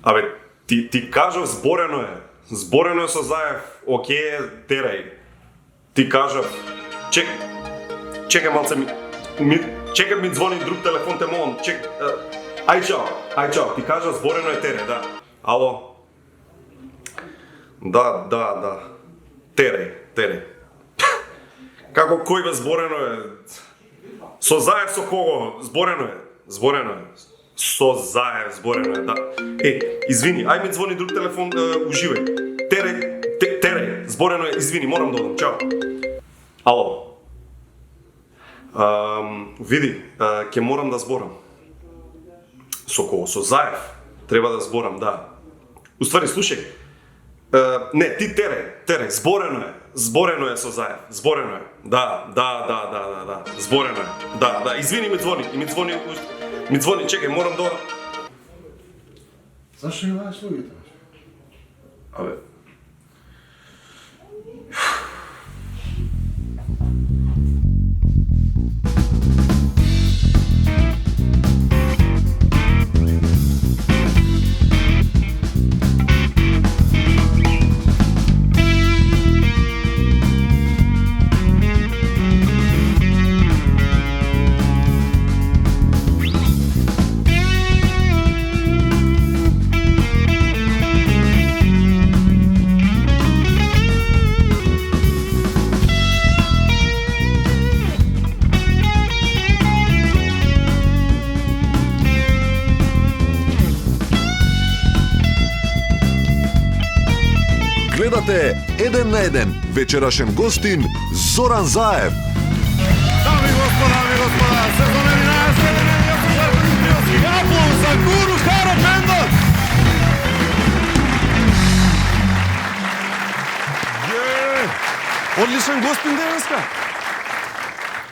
Абе, ти кажав зборено е со Заев, окей, терај. Ти кажав, чекай малце чекай ми звони друг телефон, те молам, ај чао, ти кажав зборено е терај, да. Ало? Да, терај. Како кој бе зборено е? Со Заев со кого? Зборено е. Со Заев зборено е, да. Извини, ај ми звони друг телефон, уживај. Терај, зборено е, извини, морам да одам, чао. Ало. Види, ќе морам да зборам. Со кого? Со Заев. Треба да зборам, да. Уствари, слушај. Не, ти терај, зборено е со Заев, зборено е. Да, зборено е. Да, извини, ми звони, чекај, морам да... Зашто ги вадиш луѓето? Абе... Гледате Еден на еден, вечерашен гостин Зоран Заев. Дами и господа, сезон 11, јас сум Жарко Димитриевски, аплауз за Гуру Харо бендот!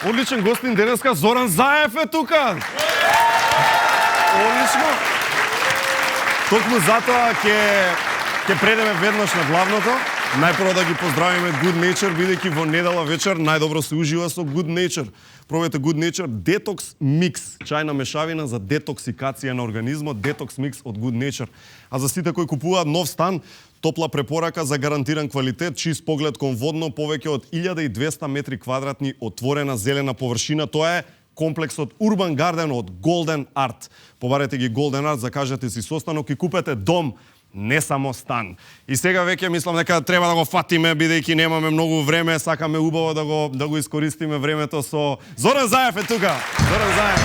Одличен гостин денеска, Зоран Заев е тука! Одлично! Токму затоа ќе предеме веднаш на главното. Најпрво да ги поздравиме Good Nature, бидејќи во недела вечер најдобро се ужива со Good Nature. Пробајте Good Nature Detox Mix, чајна мешавина за детоксикација на организмот, Detox Mix од Good Nature. А за сите кои купуваат нов стан, топла препорака за гарантиран квалитет, чист поглед кон водно, повеќе од 1200 метри квадратни отворена зелена површина. Тоа е комплексот Urban Garden од Golden Art. Побарете ги Golden Art, закажете си состанок и купете дом, не само стан. И сега веќе мислам дека треба да го фатиме, бидејќи немаме многу време, сакаме убаво да го искористиме времето со Зоран Заев е тука. Зоран Заев.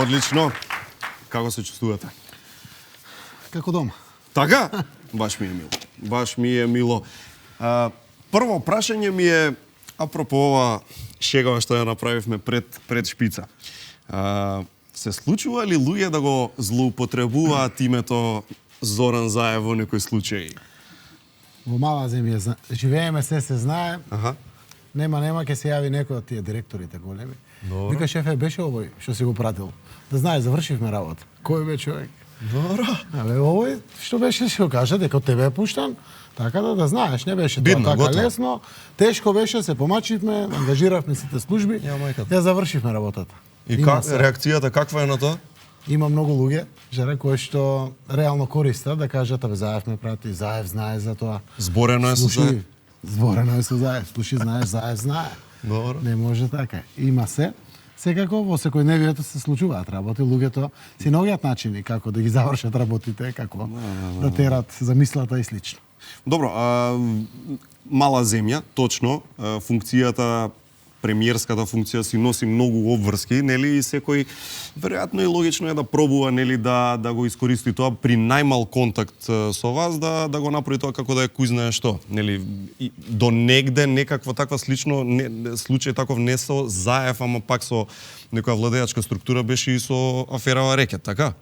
Одлично. Како се чувствувате? Како дома. Така? Баш ми е мило. Прво прашање ми е апропо ова шегава што ја направивме пред шпица. Се случува ли луѓе да го злоупотребуваат името Зоран Заев во некој случај? Во мала земја живееме, се знае. Нема ќе се јави некој од тие директорите големи. Вика, шефе, беше овој што си го пратил. Да знае, завршивме работа. Кој бе човек? Добро. Абе, овој што беше си го кажа дека од тебе е пуштан, така да знаеш, не беше Бидно, тоа така готово. лесно. Тешко беше, се помачивме, ангажиравме сите служби. Ја завршивме работата. И реакцијата каква е на тоа? Има многу луѓе, жаре, кои што реално користат да кажат, абе, Заев ме прати, Заев знае за тоа. Зборено е со Заев. Зборено е со Заев. Слуши, знаеш, Заев знае. Добро. Не може така. Има се. Секако во секојдневието се случуваат работи, луѓето си наоѓаат начини како да ги завршат работите, како да терат замислата и слично. Добро, мала земја, точно, функцијата, премиерската функција си носи многу обврски, нели, и секој веројатно и логично е да пробува, нели, да го искористи тоа при најмал контакт со вас, да го направи тоа како да е кој знае што, нели, и до негде некаква таква слично случај таков не со Заев, ама пак со некоја владеачка структура беше и со аферава Рекет, така?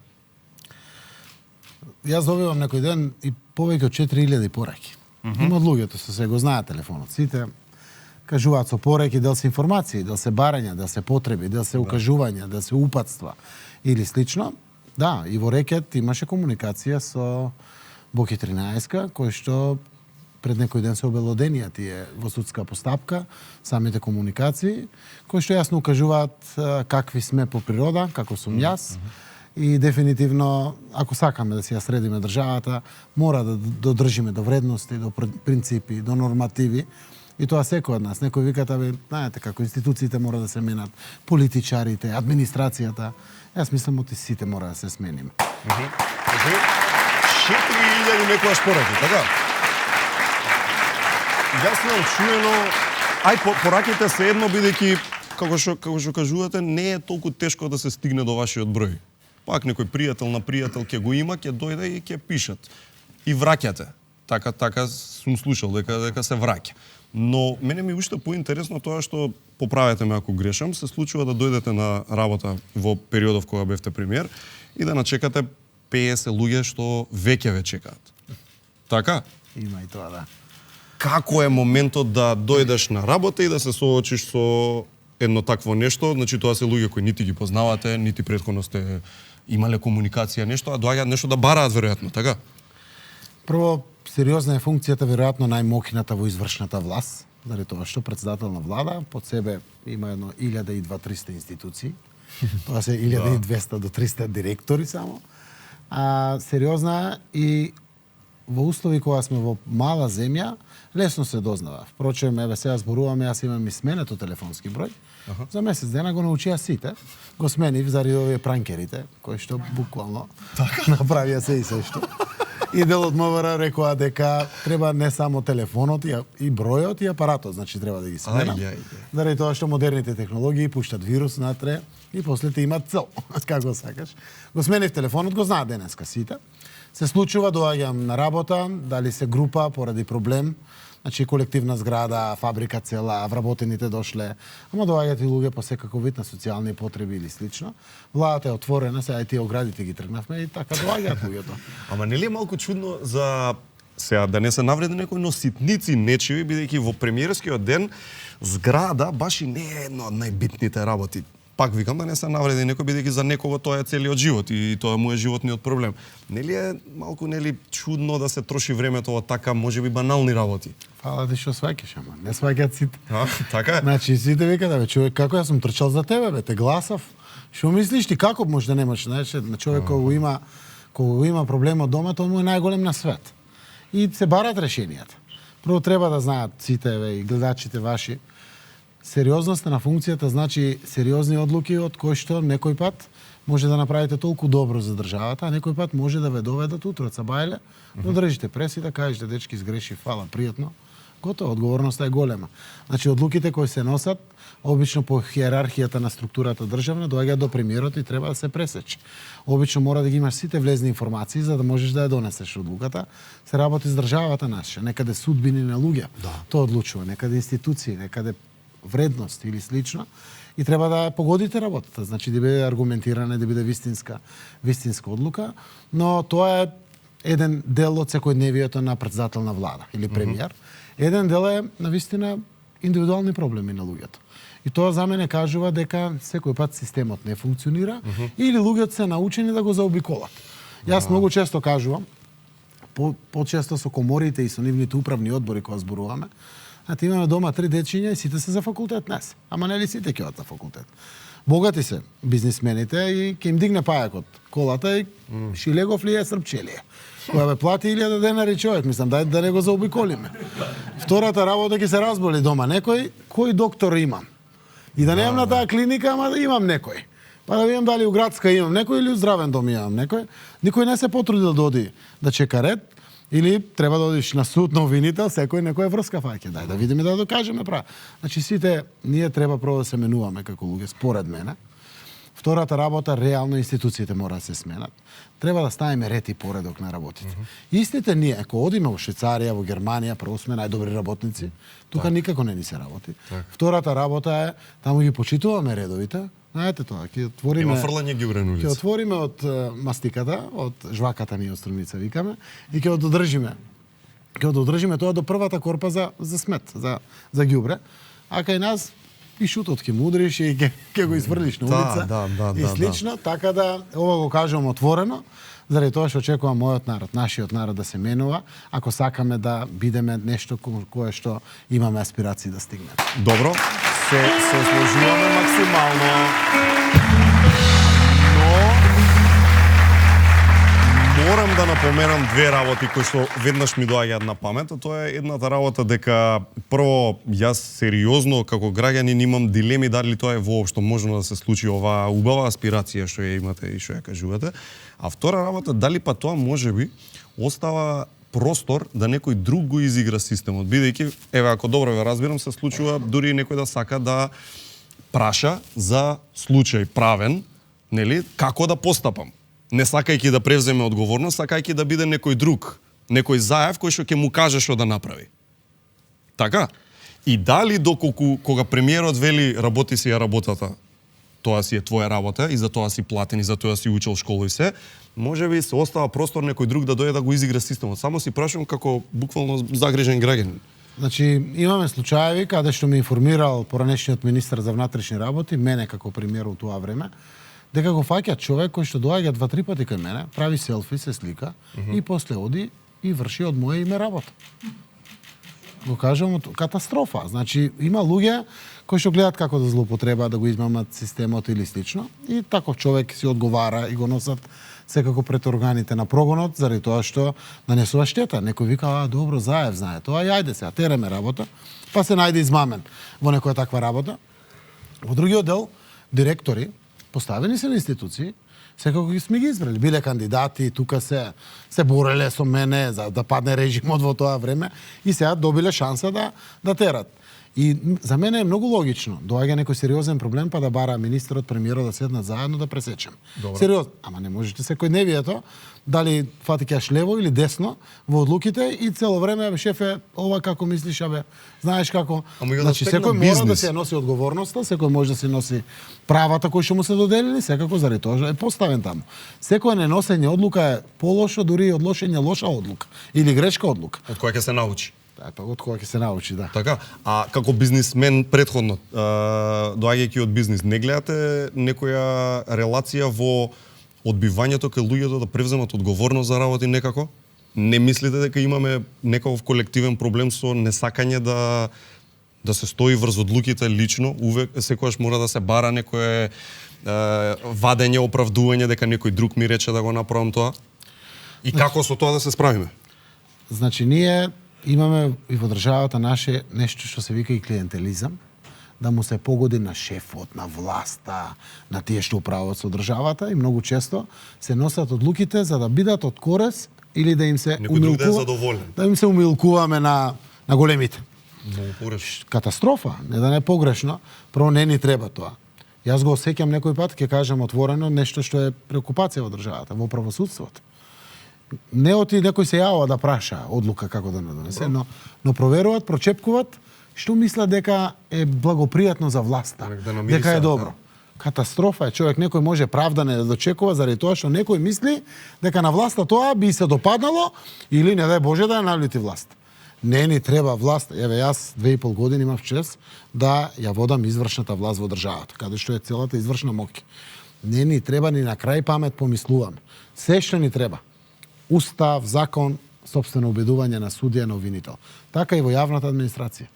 Јас добивам некој ден и повеќе од 4000 пораки. Има од луѓето со се го знаат телефонот. Сите кажуваат со пораки, дел се информации, дел се барања, дел се потреби, дел се укажувања, дел се упатства или слично. Да, и во Рекет имаше комуникација со Боки 13, кој што пред некој ден се обелоденија тие во судска постапка, самите комуникации, кои што јасно укажуваат какви сме по природа, како сум јас, и дефинитивно, ако сакаме да си ја средиме државата, мора да додржиме до вредности, до принципи, до нормативи, и тоа секој од нас. Некој викат, знаете како институциите мора да се менат, политичарите, администрацијата. Јас мислам оти сите мора да се смениме. 4000 некојаш пораки, така? Јасно чуено, пораките се едно, бидејќи, како што кажувате, не е толку тешко да се стигне до вашиот број. Пак некој пријател на пријател ќе го има, ќе дојде и ќе пишат. И враќате. Така сум слушал дека се враќа. Но мене ми уште поинтересно тоа што, поправете ме ако грешам, се случува да дојдете на работа во периодов кога бевте премиер и да начекате 50 луѓе што веќе ве чекаат. Така? Има и тоа, да. Како е моментот да дојдеш на работа и да се соочиш со едно такво нешто? Значи тоа се луѓе кои нити ги познавате, нити претходно сте имале комуникација нешто, а доаѓаат нешто да бараат веројатно, така? Прво, сериозна е функцијата веројатно најмокината во извршната власт, заради тоа што председател на влада под себе има едно 1200-300 институции. Тоа се 1200 до 300 директори само. Сериозна и во услови кога сме во мала земја, лесно се дознава. Впрочем, еве сега зборуваме, јас имам и сменето телефонски број. За месец дена го научија сите. Го сменив заради овие пранкерите, кои што буквално направија се и се што. И дел од МВР рекоа дека треба не само телефонот и бројот и апаратот, значи треба да ги сменам. Заради тоа што модерните технологии пуштат вирус натре и после те имат цел, како сакаш. Го сменив телефонот, го знаат денеска сите. Се случува, доаѓам на работа, дали се група поради проблем, значи колективна зграда, фабрика цела, вработените дошле, ама доаѓаат и луѓе по секаков вид на социјални потреби или слично. Владата е отворена, сега и тие оградите ги тргнавме и така доаѓаат луѓето. Ама нели е малку чудно за сега да не се навреди некој, но ситници нечиви, бидејќи во премиерскиот ден зграда баш и не е една од најбитните работи. Пак викам да не се навреди некој, бидејќи за некого тоа е целиот живот и тоа му е животниот проблем. Нели е малку чудно да се троши времето во така можеби банални работи? Фала ти што сваќаш, ама не сваќаат сите. Така е. Значи сите викаат, човек, како јас сум трчал за тебе, те гласав. Што мислиш ти, како може да немаш, знаеш, на човек кога го има проблем од дома, тоа му е најголем на свет. И се барат решенијата. Прво треба да знаат сите и гледачите ваши. Сериозноста на функцијата значи сериозни одлуки од кои што некој пат може да направите толку добро за државата, а некој пат може да ве доведат утро од сабајле, но држите преси да кажете дечки сгреши, фала, пријатно. Готово, одговорноста е голема. Значи одлуките кои се носат обично по хиерархијата на структурата државна доаѓаат до премиерот и треба да се пресече. Обично мора да ги имаш сите влезни информации за да можеш да ја донесеш одлуката. Се работи с државата наша, некаде судбини на луѓе. Тоа одлучува, некаде институции, некаде вредност или слично, и треба да погодите работата, значи да биде аргументирана, да биде вистинска одлука, но тоа е еден дел од секојдневието на председател на влада или премиер. Еден дел е навистина индивидуални проблеми на луѓето. И тоа за мене кажува дека секој пат системот не функционира или луѓето се научени да го заобиколат. Јас многу често кажувам, почесто со коморите и со нивните управни одбори кога зборуваме, имаме дома 3 дечиња и сите се за факултет днес. Ама нели сите ќе одат на факултет. Богати се бизнисмените и ќе им дигне пајакот колата и Шилегов ли е, Српче ли е. Која бе плати 1000 денари човек, мислам, дај да не го заобиколиме. Втората работа ќе се разболи дома некој, кој доктор имам. И да немам на таа клиника, ама да имам некој. Па да видам дали у градска имам некој или у здравен дом имам некој. Никој не се потрудил да оди да чека ред. Или треба да одиш на суд на обвинител, секој некоја врска фаќа. Дај да видиме да докажеме прав. Значи сите ние треба прво да се менуваме како луѓе според мене. Втората работа, реално институциите мора да се сменат. Треба да ставиме ред и поредок на работите. Истите ние, ако одиме во Швајцарија, во Германија, прво сме најдобри работници, тука никако не ни се работи. Втората работа е, таму ги почитуваме редовите. Знаете тоа, ќе отвориме. Има фрлање ги улица. Ќе отвориме од мастиката, од жваката ние од Струмица викаме и ќе одржиме. Ќе одржиме тоа до првата корпа за смет, за ѓубре. А кај нас и шутот ќе му удриш и ќе го изфрлиш на улица. И слично, така да ова го кажувам отворено, заради тоа што очекувам мојот народ, нашиот народ да се менува, ако сакаме да бидеме нешто кое што имаме аспирации да стигнеме. Добро, се сложуваме максимално. Морам да напоменам две работи кои што веднаш ми доаѓаат на памет, а тоа е едната работа дека прво јас сериозно како граѓанин имам дилеми дали тоа е воопшто можно да се случи оваа убава аспирација што ја имате и што ја кажувате. А втора работа дали па тоа можеби остава простор да некој друг го изигра системот, бидејќи еве ако добро ве разбирам се случува дури и некој да сака да праша за случај правен, нели, како да постапам. Не сакајќи да превземе одговорност, сакајќи да биде некој друг, некој заев кој што ќе му каже што да направи. Така? И дали доколку кога премиерот вели работи си ја работата, тоа си е твоја работа и за тоа си платен и за тоа си учел школа и се, можеби се остава простор некој друг да дојде да го изигра системот. Само си прашувам како буквално загрижен граѓанин. Значи, имаме случаеви каде што ме информирал поранешниот министар за внатрешни работи, мене како премиер у тоа време, дека го фаќа човек кој што доаѓа 2-3 пати кај мене, прави селфи, се слика и после оди и врши од моје име работа. Го кажам, катастрофа. Значи, има луѓе кои што гледат како да злоупотребаат, да го измамат системот или слично, и таков човек си одговара и го носат секако пред органите на прогонот, заради тоа што нанесува штета. Некој вика, добро, Заев знае тоа, и ајде сега, тереме работа, па се најде измамен во некоја таква работа. Во другиот дел, директори, поставени се на институции, секако сме ги избрали. Биле кандидати, тука се бореле со мене за да падне режимот во тоа време и сега добиле шанса да терат. И за мене е многу логично. Доаѓа некој сериозен проблем, па да бара министерот, премиерот да седнат заедно да пресечем. Сериозно. Ама не можете секој невието дали фати кеш лево или десно во одлуките и цело време шефе ова како мислиш, абе, знаеш како. Значи секој мора да се носи одговорноста, секој може да се носи правата кои што му се доделени, секако заради тоа е поставен таму. Секој неносење одлука е полошо дури и од лошење лоша одлука или грешка одлука. Од која ќе се научи. Па од кога ќе се научи, да. Така, а како бизнисмен предходно, доаѓајќи од бизнис, не гледате некоја релација во одбивањето кај луѓето да превземат одговорност за работи некако? Не мислите дека имаме некаков колективен проблем со несакање да се стои врз одлуките лично, увек секогаш мора да се бара некое вадење, оправдување дека некој друг ми рече да го направам тоа? И како со тоа да се справиме? Значи ние имаме и во државата наше нешто што се вика и клиентелизам, да му се погоди на шефот, на власта, на тие што управуваат со државата и многу често се носат одлуките за да бидат од корис или да им се да им се умилкуваме на големите. Многу погрешно. Катастрофа, не да не погрешно, прво не ни треба тоа. Јас го осеќам некој пат, ќе кажам отворено, нешто што е преокупација во државата, во правосудството. Не оти некој се јавува да праша одлука како да не донесе, но проверуваат, прочепкуваат што мислат дека е благопријатно за власта, дека е добро. Катастрофа е, човек некој може правдане да дочекува заради тоа што некој мисли дека на власта тоа би се допаднало или не дај Боже да ја налюти власт. Не ни треба власт. Еве јас 2,5 години имав чест да ја водам извршната власт во државата, каде што е целата извршна моќ. Не ни треба ни на крај памет помислуваме. Се што ни треба. Устав, закон, сопствено убедување на судија, на обвинител. Така и во јавната администрација.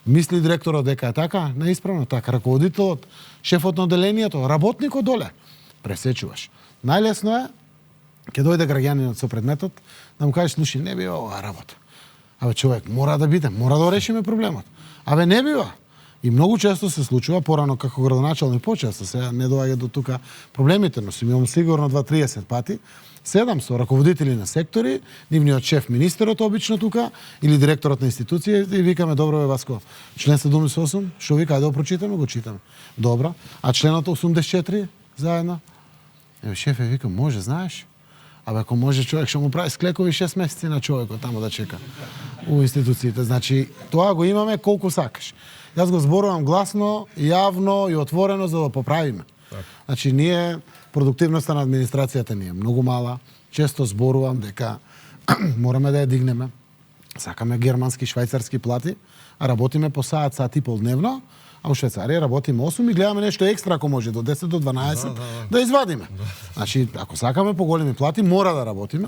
Мисли директорот дека е така, неисправно така. Раководителот, шефот на оделението, работникот доле. Пресечуваш. Најлесно е, ќе дојде граѓанинот со предметот, да му кажеш, слушай, не бива оваа работа. Абе, човек, мора да биде, мора да решиме проблемот. Абе, не бива. И многу често се случува, порано како градоначалник почесто, сега не доаѓа до тука проблемите, но си имам сигурно 2-30 пати, седам со раководители на сектори, нивниот шеф, министерот обично тука, или директорот на институција и викаме, добро бе, Васко, член 78, што вика, ајде да прочитаме, го читаме. Добро. А членот 84, заедно? Еве, шефе, викам, може, знаеш? Абе, ако може човек што му прави склекови 6 месеци на човекот тамо да чека у институциите. Значи, тоа го имаме колку сакаш. Јас го зборувам гласно, јавно и отворено за да поправиме. Значи, ние продуктивноста на администрацијата ни е многу мала. Често зборувам дека мораме да ја дигнеме. Сакаме германски, швајцарски плати, а работиме по саат и пол дневно, а у Швейцарија работиме 8 и гледаме нешто екстра ако може до 10 до 12 да извадиме. Значи, ако сакаме поголеми плати, мора да работиме.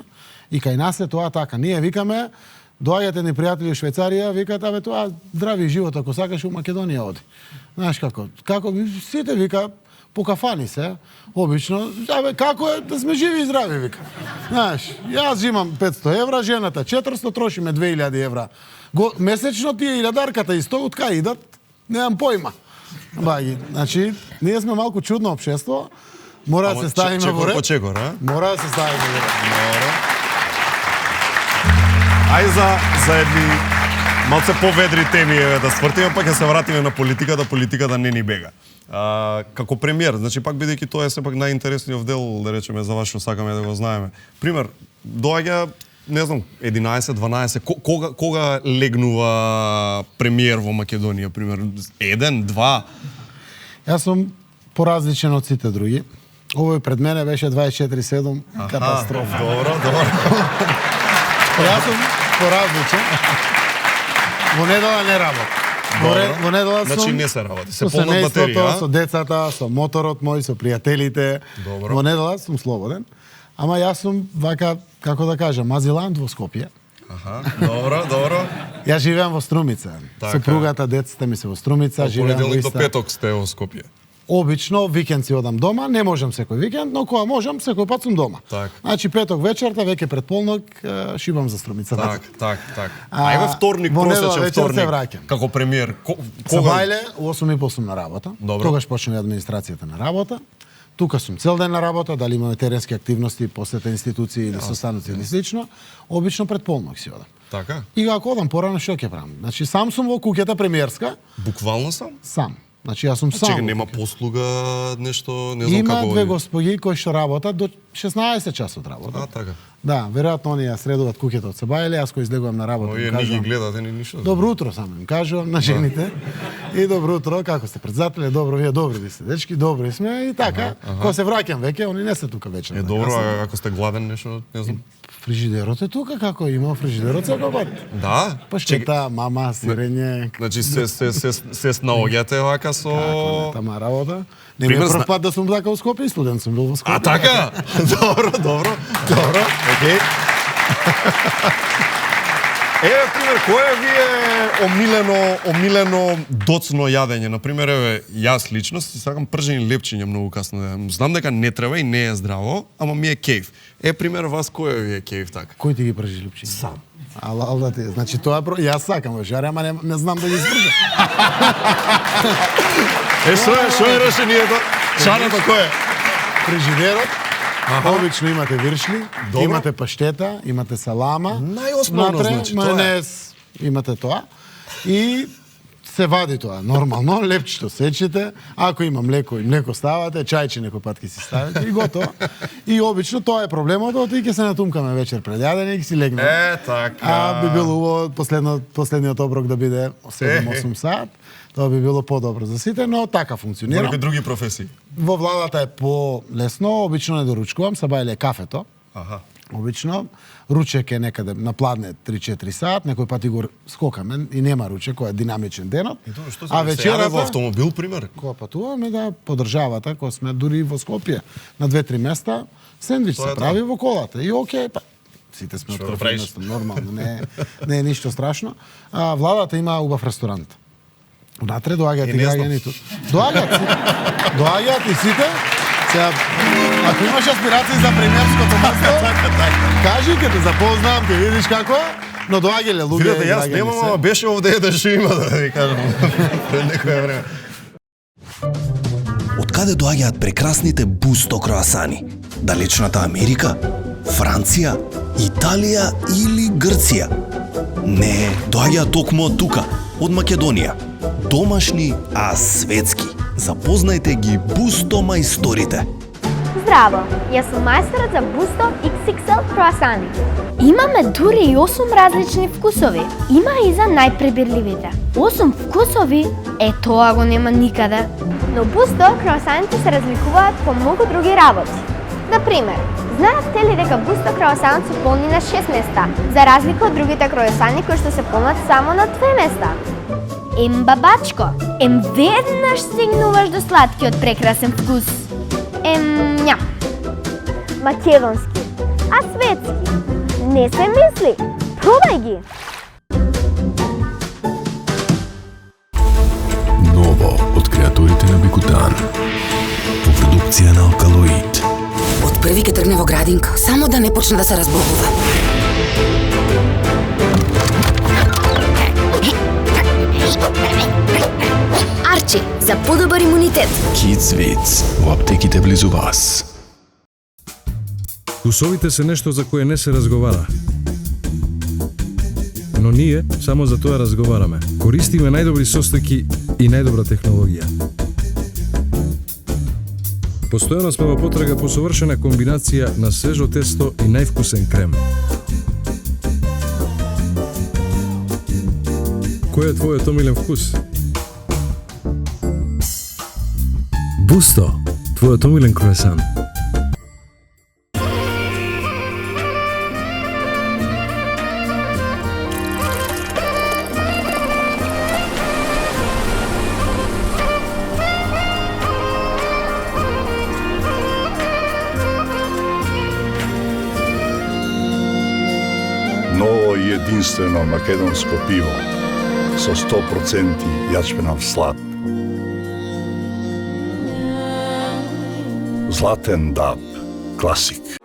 И кај нас е тоа така. Ние викаме, доаѓате ни пријатели у Швейцарија, викаат, абе тоа здрави живот, ако сакаш у Македонија оди. Знаеш како? Како сите вика по кафани се, обично, абе како е да сме живи и здрави, вика. Знаеш, јас имам 500 евра, жената 400, трошиме 2000 евра. Месечно тие илјадарката и 100 од кај идат, немам појма. Баги, значи, ние сме малку чудно општество, мора да се ставиме во ред. Чекор, а? Мора да се ставиме во ред. Ај за едни малце поведри теми да свртиме, па ќе се вратиме на политиката, политиката не ни бега. Како премиер, значи пак бидејќи тоа е сепак најинтересниот дел, да речеме, за вас што сакаме да го знаеме. Пример, доаѓа, не знам, 11, 12, кога легнува премиер во Македонија, пример, 1, 2? Јас сум поразличен од сите други. Овој пред мене беше 24/7 катастрофа. Добро. Јас сум поразличен. Во недела не работам. Во недела сум... Значи не се работи, се со полна семејството, батерија. со децата, со моторот мој, со пријателите. Добро. Во недела сум слободен. Ама јас сум вака, како да кажам, азилант во Скопје. Аха, добро. Јас живеам во Струмица. Така. Супругата, децата ми се во Струмица, живеам во Понеделник до иста. петок сте во Скопје. Обично викенд си одам дома, не можам секој викенд, но кога можам, секој пат сум дома. Так. Значи петок вечерта, веќе пред полнок, шибам за Струмица. Так. Ајде вторник, во недела просечен вечер се вторник. враќам. Како премиер, За кога? бајле, у 8:30 сум на работа. Добро. Тогаш почнува администрацијата на работа. Тука сум цел ден на работа, дали имаме теренски активности, посета институции или состаноци или слично. Обично пред полнок си одам. Така? И ако одам порано, што ќе правам? Значи сам сум во куќата премиерска, Буквално сам? сам. Значи јас сум сам. Чека, во нема куќата. послуга, нешто, не знам Има како. две господи кои што работат до 16 часот работат. така. Да, веројатно они ја средуваат куќата од Сабајле, јас кој излегувам на работа, Овие им не ги кажувам гледате ни ништо. добро утро само им кажувам на жените. И добро утро, како сте председателе, добро, вие добри ли сте, дечки, добри сме и така. Кога се враќам веќе, они не се тука вечер. Е добро, а ако сте гладен нешто, не знам. Фрижидерот е тука, како има фрижидерот секој пат. Да? Паштета, мама, сирење, Значи се снаоѓате вака со тама работа. Не ми е Пример, прв пат да сум така во Скопје, и студент сум бил во Скопје. А така? Добро. Океј. Еве пример, кој е вие омилено доцно јадење? Например, еве, јас лично си сакам пржени лепчиња многу касно да јадам. Знам дека не треба и не е здраво, ама ми е кејф. Пример, вас кој е вие кејф така? Кој ти ги пржи лупчиња? Сам. Ал да ти, значи тоа е јас сакам во жаре, ама не знам да ги испржам. Што е решението? Шарето кој е? Фрижидерот, обично имате виршли, Добро. имате паштета, имате салама, Најосновно, внатре значи, тоа е. мајонез, имате тоа. И се вади тоа, нормално, лепчето сечите, ако има млеко и млеко ставате, чајче некој пат ќе си ставите и готово. И обично тоа е проблемот, и ќе се натумкаме вечер пред јадење и ќе си легнеме. Така. А би било убаво последниот оброк да биде 7-8 сат. Тоа би било подобро за сите, но така функционира. Некои други професии. Во владата е по-лесно, обично не доручкувам, Сабајле е кафето. Аха. Обично ручек е некаде на пладне 3-4 сат, некој пати го скокаме и нема ручек, кој е динамичен денот. А вечерата во автомобил пример? Кога патуваме да по државата, кога сме дури во Скопје, на 2-3 места, сендвич Тоа е се прави во колата. И окей, па сите сме од Што да прв правиш? место, нормално, не е ништо страшно. А владата има убав ресторант. Унатре доаѓаат и не знам. граѓаните. Доаѓаат и сите. Сега, ако имаш аспирации за премиерското место, кажи, ќе те запознам, ќе видиш како е, но доаѓале луѓе, Видете, јас граѓани немам, се. ама беше овде да што има, да ви кажам. Пред некоја време. Од каде доаѓаат прекрасните бусто кроасани? Далечната Америка? Франција? Италија или Грција? Не, доаѓаат токму од тука, од Македонија. Домашни, а светски. Запознајте ги бусто мајсторите. Здраво, јас сум мајсторот за Бусто XXL круасани. Имаме дури и 8 различни вкусови. Има и за најпребирливите. 8 вкусови? Тоа го нема никаде. Но Бусто круасаните се разликуваат по многу други работи. Например, знаевте ли дека Бусто круасанот се полни на 6 места, за разлика од другите круасани кои што се полнат само на 2 места? бабачко, веднаш стигнуваш до сладкиот прекрасен вкус. Ням. Македонски, а светски? Не се мисли. Пробај ги. Ново од креаторите на Бикутан. По продукција на Алкалоид. Од први ке тргне во градинка, само да не почне да се разбогува. Арчи, за подобар имунитет. Kids Vits во аптеките близу вас. Вкусовите се нешто за кое не се разговара. Но ние само за тоа разговараме. Користиме најдобри состојки и најдобра технологија. Постојано сме во потрага по совршена комбинација на свежо тесто и највкусен крем. Кој е твојот омилен вкус? Бусто, твојот омилен круасан. Ново и единствено македонско пиво со 100% јачменав слад. Златен даб, класик.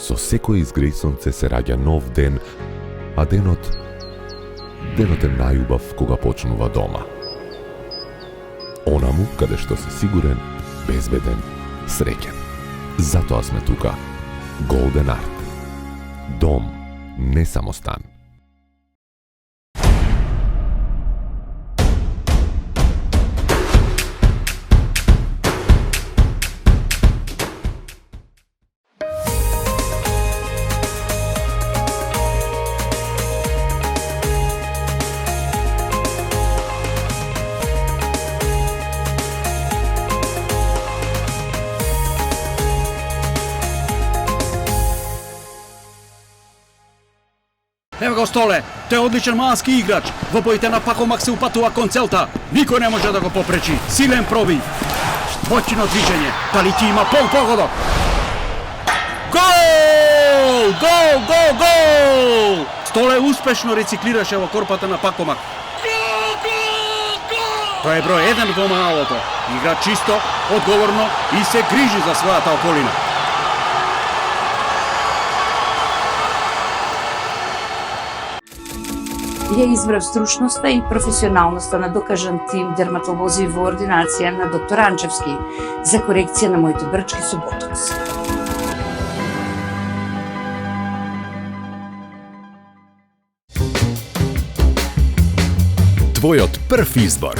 Со секој изгреј сонце се раѓа нов ден, а денот е најубав кога почнува дома. Онаму каде што си сигурен, безбеден, среќен. Затоа сме тука. Golden Art. Дом, не само стан. Ево го Столе, тој е одличен малански играч. Во боите на Пакомак се упатува кон целта. Никој не може да го попречи. Силен пробив. Моćно движење. Дали ти има погодок? Гол! Гол, гол, гол! Столе успешно рециклираше во корпата на Пакомак. Тој е број 1 во малото. Игра чисто, одговорно и се грижи за својата околина. Ја избрав стручноста и професионалноста на докажан тим дерматолози во ординација на доктор Анчевски за корекција на моите брчки со ботокс. Твојот прв избор.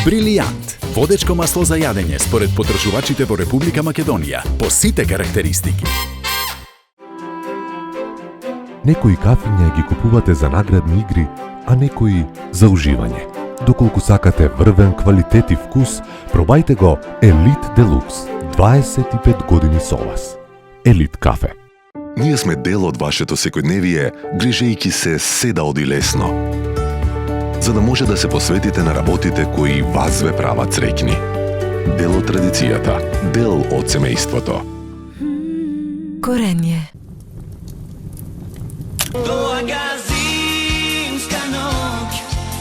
Брилијант. Водечко масло за јадење според потрошувачите во Република Македонија по сите карактеристики. Некои кафиња ги купувате за наградни игри, а некои за уживање. Доколку сакате врвен квалитет и вкус, пробајте го Елит Делукс. 25 години со вас. Елит кафе. Ние сме дел од вашето секојдневие, грижејќи се седа оди лесно. За да може да се посветите на работите кои вас ве прават среќни. Дел од традицијата, дел од семејството. Корење. Доаѓа зимска ноќ,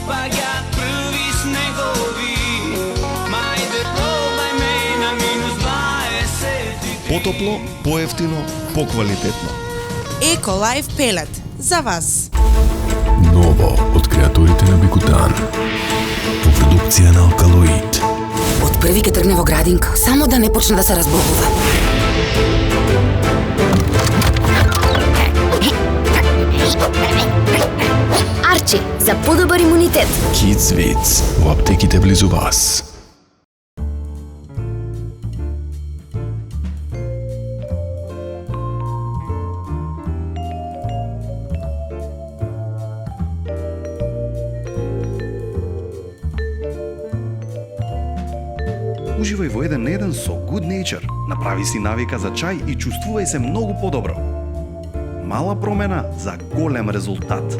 паѓаат први снегови. Мајде пробај ме на -20. Потопло, поевтино, поквалитетно. Еко Лайф Пелет за вас. Ново од креаторите на Бикутан. По продукција на Алкалоид. Од први ке тргне во градинка, само да не почне да се разбогува. Арчи, за подобар имунитет. Kids Vits во аптеките близу вас. Уживај во 1 на 1 со Good Nature. Направи си навика за чај и чувствувај се многу подобро. Мала промена за голем резултат.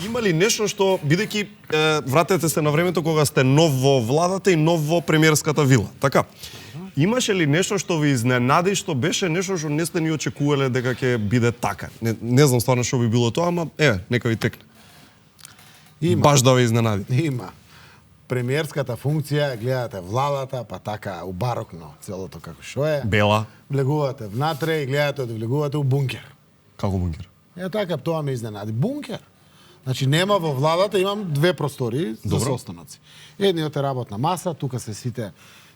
Има ли нешто што, бидејќи вратете се на времето кога сте нов во владата и нов во премиерската вила, така? Имаше ли нешто што ви изненади, што беше нешто што не сте ни очекувале дека ќе биде така? Не знам стварно што би било тоа, ама нека ви текне. Има. Баш да ви изненади. Има. Премиерската функција, гледате владата, па така убарокно целото како што е. Бела. Влегувате внатре и гледате да влегувате у бункер. Како бункер? Така, тоа ме изненади. Бункер. Значи нема во владата, имам 2 простори за состаноци. Едниот е работна маса, тука се сите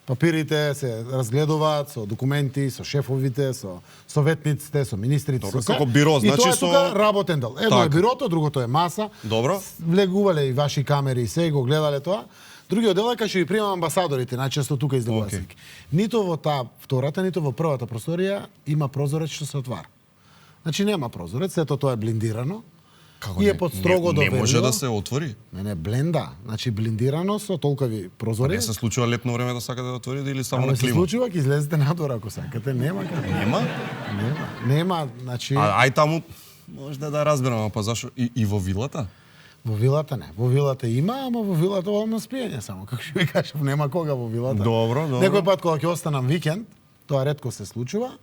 папирите се разгледуваат со документи, со шефовите, со советниците, со министрите, Добро, со како биро, и значи тоа е со тука работен дел. Едно е бирото, другото е маса. Добро. Влегувале и ваши камери и се го гледале тоа. Другиот дел е кај што ги примам амбасадорите, најчесто тука излегуваат слики. Нито во таа втората, нито во првата просторија има прозорец што се отвара. Значи нема прозорец, сето тоа е блиндирано. Како и е под строго доверливо. Не може да се отвори? Не, бленда. Значи блиндирано со толкови прозори. Не се случува летно време да сакате да отворите или само на се клима? случува, ќе излезете надвор ако сакате. Нема како. Нема? Нема, значи... Ај таму, може да разберам, па зашо? И во вилата? Во вилата не. Во вилата има, ама во вилата одам на спиење само. Како што ви кажав, нема кога во вилата. Добро. Некој пат кога ќе останам викенд, тоа ретко се случува,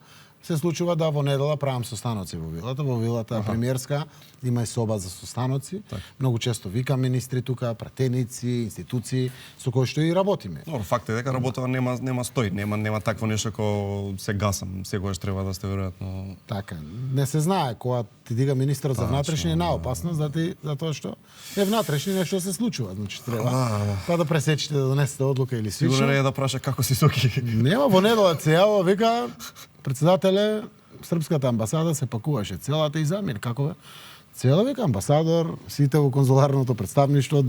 да во недела правам состаноци во вилата. Во вилата премиерска има и соба за состаноци. Многу често викам министри тука, пратеници, институции со кои што и работиме. Добро, факт е дека работава нема стој, нема такво нешто кој се гасам, секогаш треба да сте веројатно. Така, не се знае кога ти дига министер за внатрешни е наопасност затоа што е внатрешни нешто се случува, значи треба па да пресечите да донесете одлука или слично. Сигурно не е да праша како си соки. Нема во недела цела вика председателе српската амбасада се пакуваше целата и замир како бе. Цела вика амбасадор, сите во конзуларното представништво,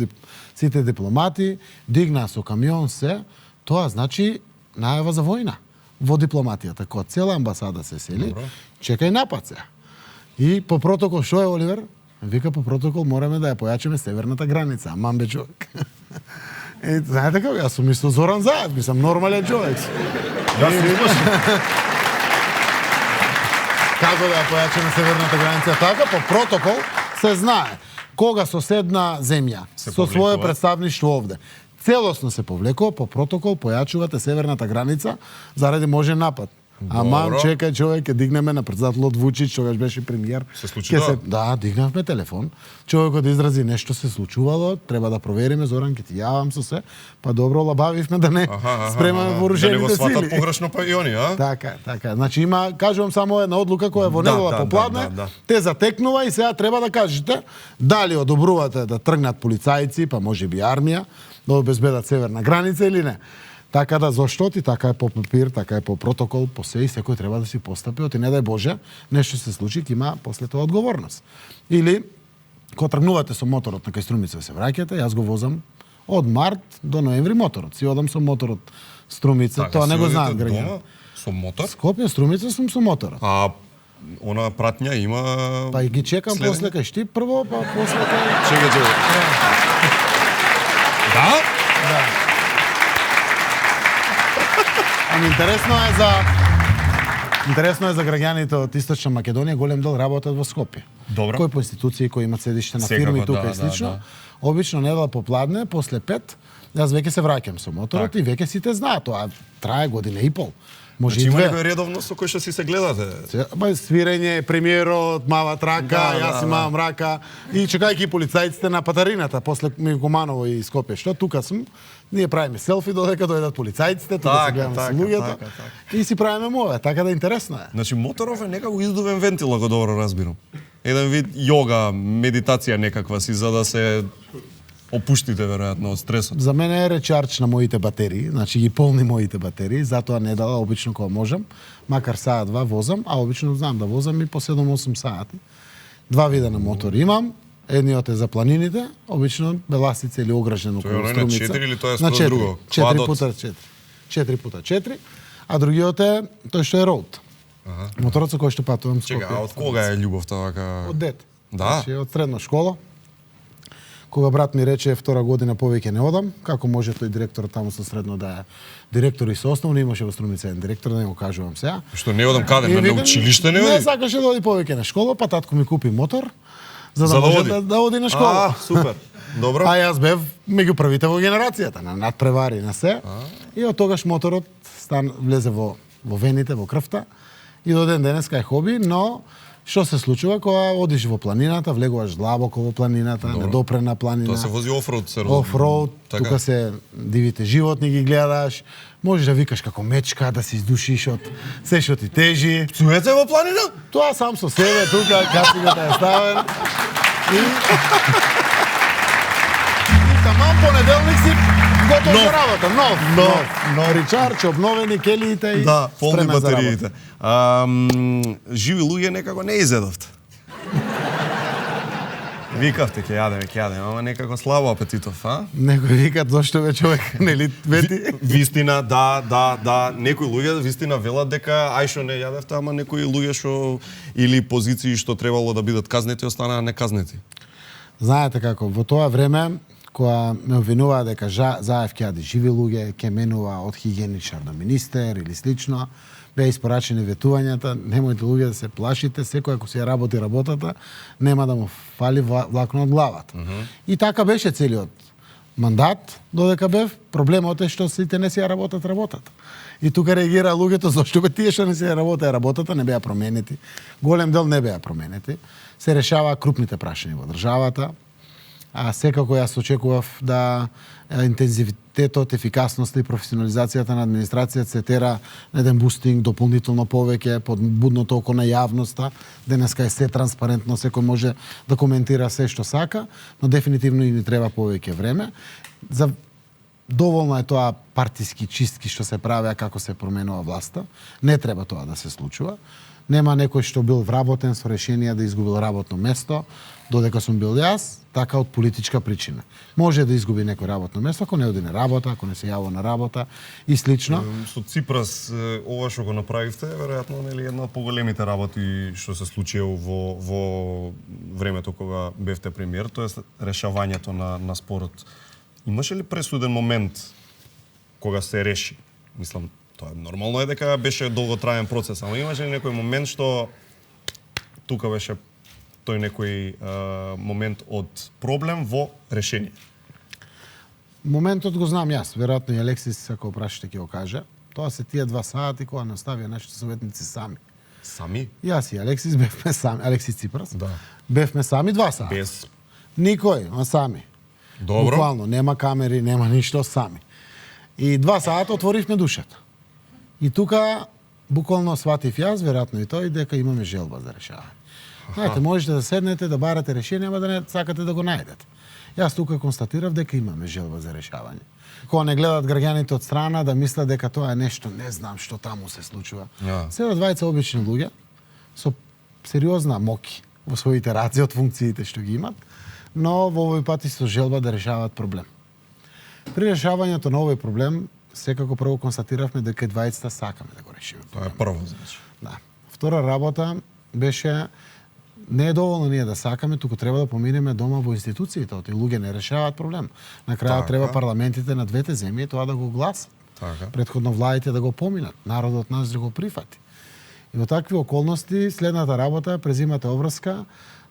сите дипломати, дигна со камион се, тоа значи најава за војна во дипломатијата. Кога цела амбасада се сели, чекај напад се. И по протокол, што е, Оливер? Вика, по протокол мораме да ја појачаме северната граница. Аман бе човек. И знаете како, јас сум мислил Зоран Заев, мислам нормален човек. Како да ја појачаме северната граница? Така, по протокол се знае кога соседна земја со свое представништво овде целосно се повлекува, по протокол појачувате северната граница заради можен напад. Аман, чекај човек, ќе дигнеме на председателот Вучич, тогаш беше премиер. Се случи да, дигнавме телефон. Човекот да изрази нешто се случувало, треба да провериме, Зоран, ќе ти јавам со се. Па добро, лабавивме да не спремаме вооружените сили. Да не го сватат погрешно па и они, а? Така. Значи има, кажувам само една одлука која во недела попладне, те затекнува и сега треба да кажете дали одобрувате да тргнат полицајци, па можеби армија, да обезбедат северна граница или не. Така да, зошто ти, така е по папир, така е по протокол, по се и секој треба да си постапи, оти не дај Боже, нешто се случи, ќе има после тоа одговорност. Или, кога тргнувате со моторот на кај Струмица се враќате, јас го возам од март до ноември моторот. Си одам со моторот Струмица, тоа не го знаат граѓани. Со мотор? Скопје, Струмица сум со моторот. А она пратња има... Па и ги чекам после кај Штип прво, па после кај... Чекајте. Да? Да. Ами интересно е за граѓаните од Источна Македонија, голем дел работат во Скопје. Добро. Кои по институции кои имат седиште на фирми тука и слично. Обично недела попладне после 5 јас веќе се враќам со моторот и веќе сите знаат, тоа трае година и пол. Може значи, и има две. некој редовно со кој што си се гледате? Свирење, премиерот, мават рака, јас имам рака и чекајќи полицајците на Патарината после Микоманово и Скопје. Што тука сум? Ние правиме селфи додека дојдат полицајците, тука се гледаме со луѓето и си правиме мове, така да интересно е. Значи моторов е некако издувен вентил, ако добро разбирам. Еден вид јога, медитација некаква си за да се опуштите веројатно од стресот. За мене е речарч на моите батерии, значи ги полни моите батерии, затоа недела обично кога можам, макар саат-два возам, а обично знам да возам и по 7-8 сати. Два вида на мотори имам. Едниот е за планините, обично беласица или огражено околу Струмица. Тоа е на 4 или тоа е скоро друго? 4x4, а другиот е тој што е роуд. Моторот со кој што патувам Скопје. Чека, а од кога е љубовта вака? Од дете. Да. Значи од средна школа. Кога брат ми рече втора година повеќе не одам, како може тој директор таму со средно да е директор и со основно, имаше во Струмица еден директор, да не го кажувам сега. Што не одам каде, на училиште не Не оди? сакаше да оди повеќе на школа, па татко ми купи мотор за За да да може оди? да оди на школа. Супер. Добро. А јас бев меѓу првите во генерацијата, на надпревари, на се. И од тогаш моторот влезе во вените, во крвта. И до ден денеска е хоби, но што се случува кога одиш во планината, влегуваш длабоко во планината, недопрена планина. Тоа се вози офроуд, се разумее. Офроуд, Така. тука се дивите животни ги гледаш, можеш да викаш како мечка, да се издушиш од се што ти тежи. Пцуете во планина? Тоа сам со себе, тука кацигата е ставен. И таман понеделник си готов за работа, нов ричарч, обновени келиите и Да, полни спремен за батериите. работа. Живи луѓе некако не изедовте. Викавте ќе јадеме, ама некако слабо апетитов, а? Некои викат зошто бе човек, нели вети? Вистина, да, некои луѓе вистина велат дека ај што не јадевте, ама некои луѓе што или позиции што требало да бидат казнети останаа неказнети. Знаете како, во тоа време кога ме обвинуваа дека Заев ќе јади живи луѓе, ќе менува од хигиеничар до министер или слично, беа испорачени ветувањата, немојте луѓе да се плашите, секој ако си ја работи работата, нема да му фали влакно од главата. И така беше целиот мандат, додека бев, проблемот е што сите не си ја работат работата. И тука реагира луѓето зашто бе тие што не си ја работата не беа променети. Голем дел не беа променети. Се решава крупните прашања во државата. А секако јас очекував да интензивитетот, ефикасноста и професионализацијата на администрацијата се тера на еден бустинг дополнително повеќе под будното око на јавноста. Денеска е се транспарентно, секој може да коментира се што сака, но дефинитивно и ни треба повеќе време. За доволно е тоа партиски чистки што се правеа како се променува власта. Не треба тоа да се случува. Нема некој што бил вработен со решение да изгубил работно место, додека сум бил јас, така од политичка причина. Може да изгуби некој работно место ако не оди на работа, ако не се јавува на работа и слично. Со Ципрас ова што го направивте, веројатно нели една од поголемите работи што се случи во времето кога бевте премиер, тоест решавањето на спорот. Имаше ли пресуден момент кога се реши? Мислам, тоа нормално е дека беше долготраен процес, ама имаше ли некој момент што тука беше тој некој момент од проблем во решение? Моментот го знам јас, веројатно и Алексис, ако прашате ќе го каже. Тоа се тие 2 сати кога наставија нашите советници сами. Сами? Јас и Алексис бевме сами, Алексис Ципрас. Да. Бевме сами 2 сати. Без никој, а сами. Добро. Буквално, нема камери, нема ништо, сами. И 2 сата отворивме душата. И тука буквално сватив јас, веројатно и тој, дека имаме желба за решавање. Знаете, можете да седнете, да барате решение, ама да не сакате да го најдете. Јас тука констатирав дека имаме желба за решавање. Кога не гледат граѓаните од страна да мислат дека тоа е нешто, не знам што таму се случува. Седат двајца обични луѓе со сериозна моки во своите раци од функциите што ги имат, но во овој пат и со желба да решаваат проблем. При решавањето на овој проблем, секако прво констатиравме дека двајцата сакаме да го решиме. Тоа е прво, значи. Да. Втора работа беше не е доволно ние да сакаме, туку треба да поминеме дома во институциите, оти луѓе не решаваат проблем. На крајот треба парламентите на двете земји тоа да го гласат. Претходно владите да го поминат, народот нас да го прифати. И во такви околности следната работа презимате обврска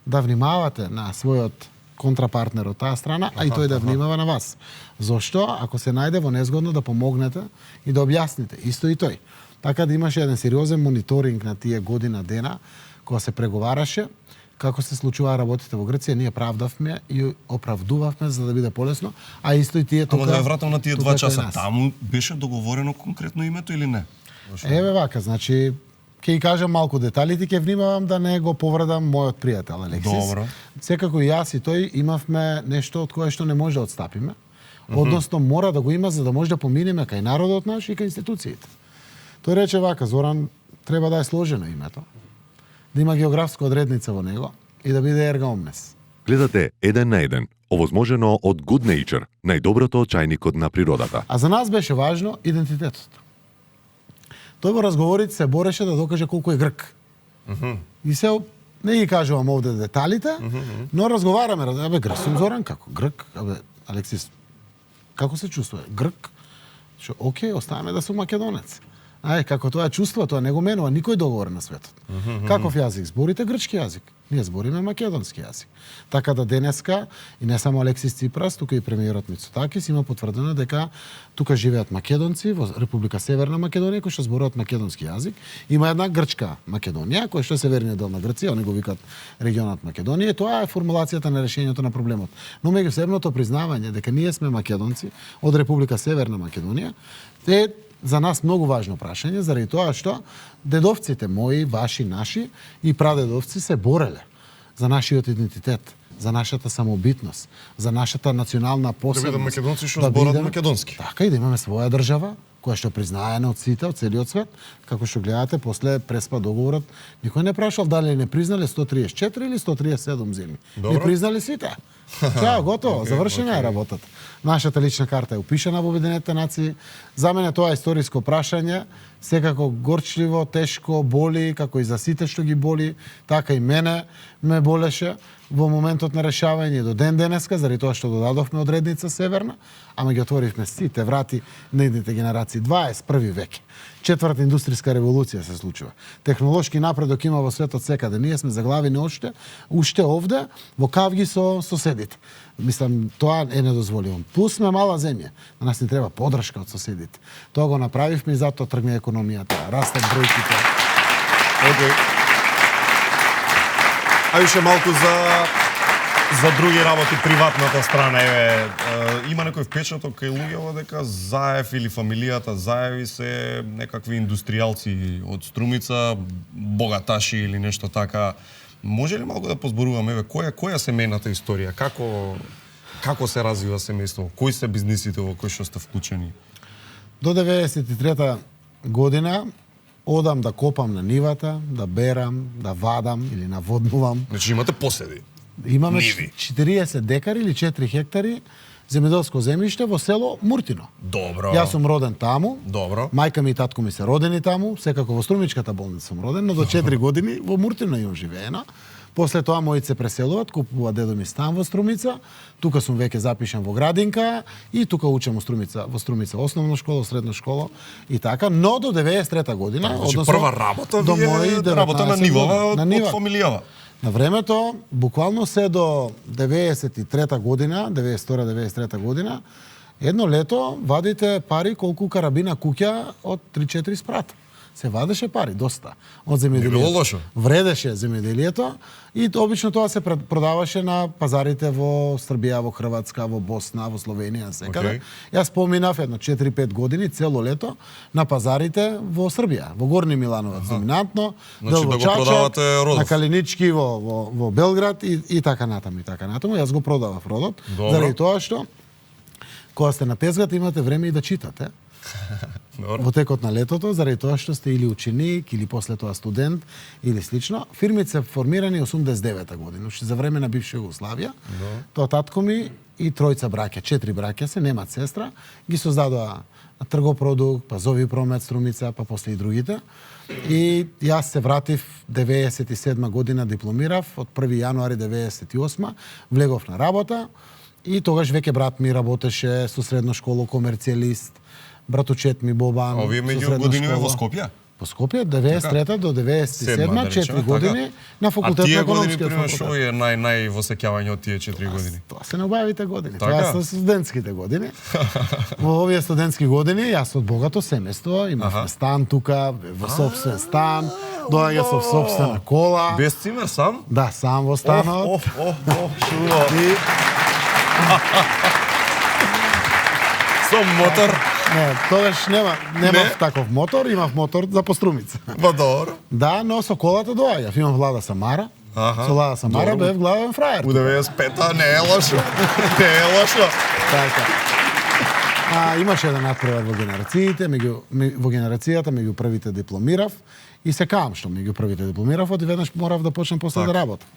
да внимавате на својот контрапартнер од таа страна, а и тој да внимава на вас. Зошто? Ако се најде во незгодно да помогнете и да објасните. Исто и тој. Така да имаше еден сериозен мониторинг на тие година дена, кога се преговараше, како се случува работите во Грција, ние правдавме и оправдувавме за да биде полесно, а исто и тие тука. Ама да ја вратам на тие 2 часа, таму беше договорено конкретно името или не? Еве вака, значи ќе ги кажам малку деталите, ќе внимавам да не го повредам мојот пријател Алексис. Добро. Секако и јас и тој имавме нешто од кое што не може да отстапиме. Односно мора да го има за да може да поминеме кај народот наш и кај институциите. Тој рече вака, Зоран, треба да е сложено името, да има географска одредница во него и да биде ерга омнес. Гледате 1 на 1, овозможено од Good Nature, најдоброто од чајникот на природата. А за нас беше важно идентитетот. Тој во разговорите се бореше да докаже колку е грк. И се Не ги кажувам овде деталите, но разговараме, абе грк сум Зоран, како грк, абе Алексис, како се чувствува? Грк? Што, окей, оставаме да сум македонец. Како тоа е чувство, тоа не го менува никој договор на светот. Каков јазик зборите? Грчки јазик. Ние збориме македонски јазик. Така да денеска, и не само Алексис Ципрас, тука и премиерот Мицотакис има потврдено дека тука живеат македонци во Република Северна Македонија кои што зборуваат македонски јазик. Има една грчка Македонија, која што е северниот дел на Грција, они го викаат регионот Македонија, и тоа е формулацијата на решењето на проблемот. Но меѓусебното признавање дека ние сме македонци од Република Северна Македонија е за нас многу важно прашање, заради тоа што дедовците мои, ваши, наши и прадедовци се бореле за нашиот идентитет, за нашата самобитност, за нашата национална посебност. Да бидат македонци што зборат македонски. Така, и да имаме своја држава, која што признаена од сите, од целиот свет. Како што гледате, после преспа договорот, никој не прашал дали не признали 134 или 137 земји. Не признали сите. Тоа, готово, завршена е работата. Нашата лична карта е упишана во Обединетите нации. За мене тоа е историско прашање, секако горчливо, тешко, боли, како и за сите што ги боли, така и мене ме болеше во моментот на решавање до ден денеска, заради тоа што додадовме одредница Северна, ама ги отворивме сите врати на едните генерации. 21 век. Четврта индустријска револуција се случува. Технолошки напредок има во светот секаде. Ние сме заглавени уште овде во кавги со соседите. Мислам, тоа е недозволиво. Плюс сме мала земја. На нас ни треба поддршка од соседите. Тоа го направивме и затоа тргне економијата, растат бројките. Океј. А уште малку за други работи, приватната страна, има некој впечаток кај луѓето дека Заев или фамилијата Заеви се некакви индустријалци од Струмица, богаташи или нешто така. Може ли малку да позборуваме, која семејната историја, како се развива семејство, кои се бизнисите во кои што сте вклучени? До 93 година одам да копам на нивата, да берам, да вадам или наводнувам. Значи имате поседи? Имаме ниви. 40 декари или 4 хектари земјоделско земјиште во село Муртино. Добро. Јас сум роден таму. Добро. Мајка ми и татко ми се родени таму, секако во Струмичката болница сум роден, но до 4 години во Муртино имам живеено. После тоа моите се преселуваат, купува дедо ми стан во Струмица. Тука сум веќе запишан во градинка и тука учам во Струмица основна школа, средна школа и така, но до 93 година, значи прва работа до ви мои работа на нивова од фамилијава. На времето, буквално се до 93 година, 92-93 година, едно лето вадите пари колку карабина куќа од 3-4 спрата. Се вадеше пари, доста, од земјоделието. Не било лошо. Вредеше земјоделието и обично тоа се продаваше на пазарите во Србија, во Хрватска, во Босна, во Словенија, секаде. Јас поминав едно 4-5 години, цело лето, на пазарите во Србија, во Горни Милановац, доминантно, значи, да го продавате родов. на Калинички во Белград и така натаму, и така натаму. Јас го продавав родот, заради тоа што кога сте на тезгата имате време и да читате. Во текот на летото, заради тоа што сте или ученик, или после тоа студент, или слично. Фирмите се формирани 89-та година, уште за време на бивша Југославија. Тоа татко ми и тројца браќа, 4 браќа се, немаат сестра, ги создадоа Тргопродукт, па Зови Промет Струмица, па после и другите. И јас се вратив 97 година, дипломирав, од 1 јануари 98 влегов на работа и тогаш веќе брат ми работеше со средна школа комерцијалист. Братучет ми Бобан. Овие меѓу години во Скопје? По Скопје, 93 до 97, 4 години на факултет на економскиот факултет. Што е највосеќавање од тие 4 години? Тоа се неубавите години. Тоа се студентските години. Во овие студентски години, јас од богато семејство, имавме стан тука, во собствен стан, доаѓа со собствена кола. Без цимер сам? Да, сам во станот. Шуро. Со мотор? Не, тогаш немав таков мотор, имав мотор за Пострумица. Ба добро. Да, но со колата доаѓав. Имам Лада Самара. Со Лада Самара бев главен фраер. У 95-та не е лошо. Не е лошо. Така. Имаше еден надпревар во генерациите, во генерацијата меѓу првите дипломирав. И се каам што меѓу првите дипломирав, и веднаш морав да почнем после да работам.